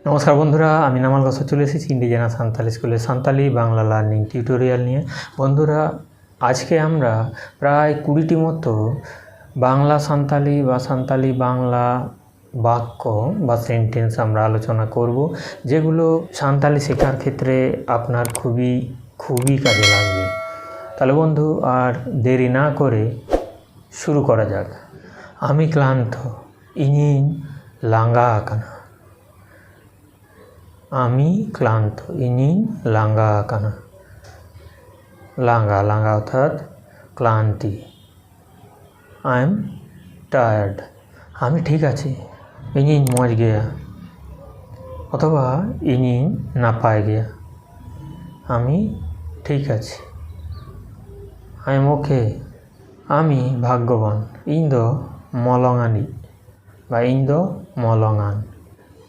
নমস্কার বন্ধুরা, আমি নামাল গাছ চলে এসেছি ইন্ডিজেনা সান্তালি স্কুলে সান্তালি বাংলা লার্নিং টিউটোরিয়াল নিয়ে। বন্ধুরা, আজকে আমরা প্রায় 20টি মতো বাংলা সান্তালি বা সান্তালি বাংলা বাক্য বা সেন্টেন্স আমরা আলোচনা করব, যেগুলো সান্তালি শেখার ক্ষেত্রে আপনার খুবই কাজে লাগবে। তাহলে বন্ধু, আর দেরি না করে শুরু করা যাক। আমি ক্লান্ত, ইঞ্জিন লাঙ্গা আকানা। আমি ক্লান্ত, ইঞ্জিন লাঙ্গা আকানা। লাঙ্গা লাঙ্গা অর্থাৎ ক্লান্তি। I am tired. আমি ঠিক আছি, ইঞ্জিন মজ গেয়া। অথবা ইঞ্জিন না পায় গেয়া। আমি ঠিক আছি, আই এম ওকে। আমি ভাগ্যবান, ইন দ মলঙানি বা ইন দ মলঙান।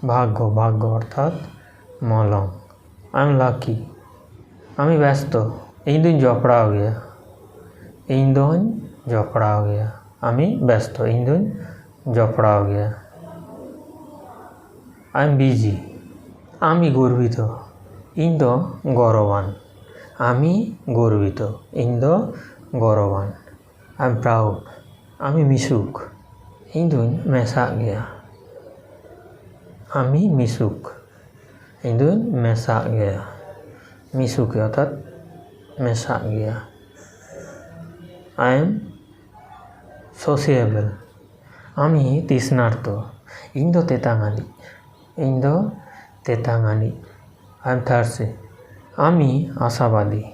ভাগ্য অর্থাৎ মলং। I am lucky. আমি ব্যস্ত, ইন্দুন জপড়া হো গিয়া। ইন্দুন জপড়া হো গিয়া। আমি ব্যস্ত, ইন্দুন জপড়া হো গিয়া। I am busy. আমি গর্বিত, ইন দ গৌরবান। আমি গর্বিত, ইন দ গৌরবান। I am proud. আমি মিশুক, ইন্দুন মেসা গিয়া। আমি মিশুক, ইন্দুন মেসা গিয়া। মিশুক অর্থাৎ মেসা গিয়া। I am sociable. আমি তৃষ্ণার্ত, ইন দ তেতাঙানি। ইন দ তেতাঙানি। I am thirsty. আমি আশাবাদী,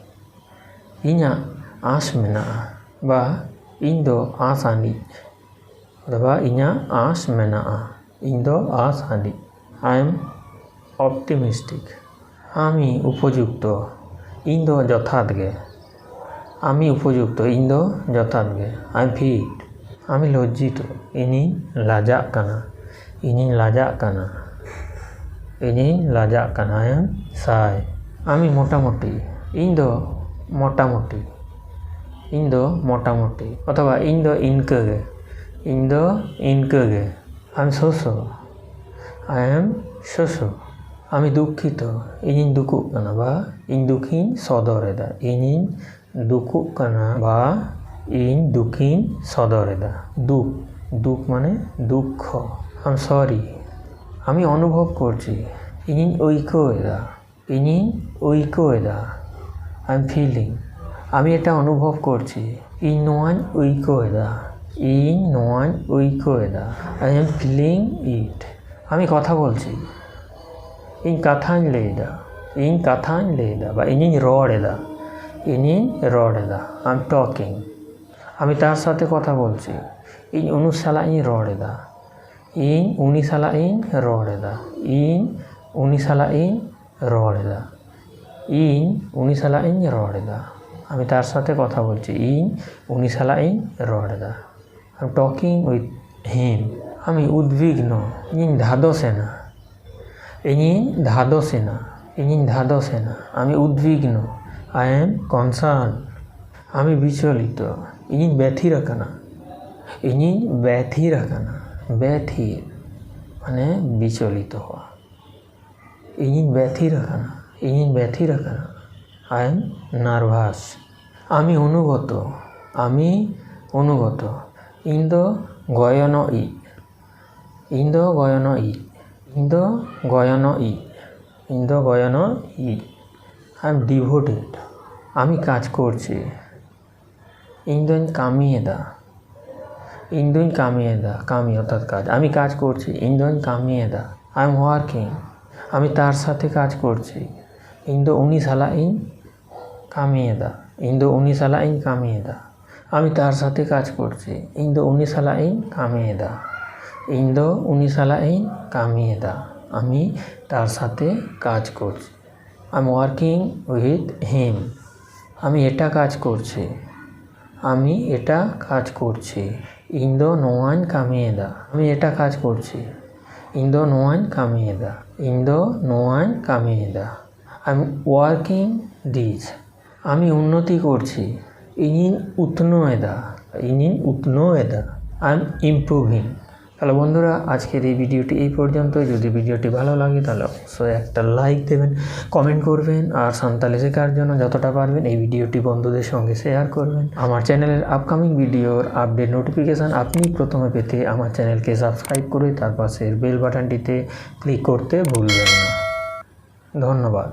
ইঞা আশ মেনা'a বা ইন দ আশ আনি অথবা ইঞা আশ মেনা'a, ইন দ আশ আনি। I am optimistic. আমি উপযুক্ত, ইন দ যথাৎ গে। আমি উপযুক্ত, ইন দ যথাৎ গে। I am fit. আমি লজ্জিত, ইঞ্জিন লাজাক কানা। ইঞ্জিন লাজাক কানা। ইঞ্জিন লাজাক কানা। আই এম সাই। আমি মোটামুটি, ইন দ মোটামুটি। ইন দ মোটামুটি অথবা ইন দ ইনকে গে। ইন দ ইনকে গে। I am so so. I am so so. আমি দুঃখিত, ইঞ্জিন দুকুক কানা বা ইন দুঃখিন সদরেদা। ইঞ্জিন দুকুক কানা বা ইন দুঃখিন সদরেদা। দুঃখ মানে দুঃখ। I am sorry. আমি অনুভব করছি, ইঞ্জিন ঐক্যদা। ইঞ্জিন ঐক্যদা। I am feeling. আমি এটা অনুভব করছি, ইন নোয়ান ঐক্যদা। ইন নোয়ান ঐক্যদা। I am feeling it. আমি কথা বলছি, ইন কাথান লেদা। ইন কাথান লেদা বা ইঞ্জিন রডেদা। ইঞ্জিন রডেদা। I am talking. আমি তার সাথে কথা বলছি, ইন উনুসালা ইন রডেদা। ইন উনিসালা ইন রডেদা। ইন উনিসালা ইন রডেদা। ইন উনিসালা ইন রডেদা। আমি তার সাথে কথা বলছি, ইন উনিসালা ইন রডেদা। I am talking with him. আমি উদ্বিগ্ন, ইন ধাদসেনা। ইঞ্জিন ধাদসেনা। ইঞ্জিন ধাদসেনা। আমি উদ্বিগ্ন, আই এম কনসার্ন। আমি বিচলিত, ইঞ্জিন ব্যথির কানা। ইঞ্জিন ব্যথির কানা। ব্যথির মানে বিচলিত হওয়া। ইঞ্জিন ব্যথির কানা। ইঞ্জিন ব্যথির কানা। I am nervous. আমি অনুগত। আমি অনুগত, ইন দ গয়ন ই। ইন দ গয়ন ই। ইন দ গয়ন ই। ইন দ গয়ন ই। I am devoted. আমি কাজ করছি, ইন্দুন কামিয়েদা। ইন্দুন কামিয়েদা। কামি অর্থাৎ কাজ। আমি কাজ করছি, ইন্দুন কামিয়েদা। I am working. আমি তার সাথে কাজ করছি, ইন দ উনিসালা ইন কামিয়েদা। ইন দ উনিসালা ইন কামিয়েদা। আমি তার সাথে কাজ করছি, ইন দ উনিসালা ইন কামিয়েদা। ইন দ উনিসালা ইন কামিয়েদা। আমি তার সাথে কাজ করছি। I am working with him. আমি এটা কাজ করছি। আমি এটা কাজ করছি, ইন দ নোয়ান কামিয়েদা। আমি এটা কাজ করছি, ইন দ নোয়ান কামিয়েদা। ইন দ নোয়ান কামিয়েদা। I am working this. আমি উন্নতি করছি, ইঞ্জিন উতনোয়েদা। ইঞ্জিন উতনোয়েদা। I am improving. তাহলে বন্ধুরা, আজকের এই ভিডিওটি এই পর্যন্ত। যদি ভিডিওটি ভালো লাগে তাহলে অবশ্যই একটা লাইক দেবেন, কমেন্ট করবেন, আর সাঁওতালি শেখার জন্য যতটা পারবেন এই ভিডিওটি বন্ধুদের সঙ্গে শেয়ার করবেন। আমার চ্যানেলের আপকামিং ভিডিওর আপডেট নোটিফিকেশান আপনি প্রথমে পেতে আমার চ্যানেলকে সাবস্ক্রাইব করে তার পাশের বেল বাটনটিতে ক্লিক করতে ভুলবেন না। ধন্যবাদ।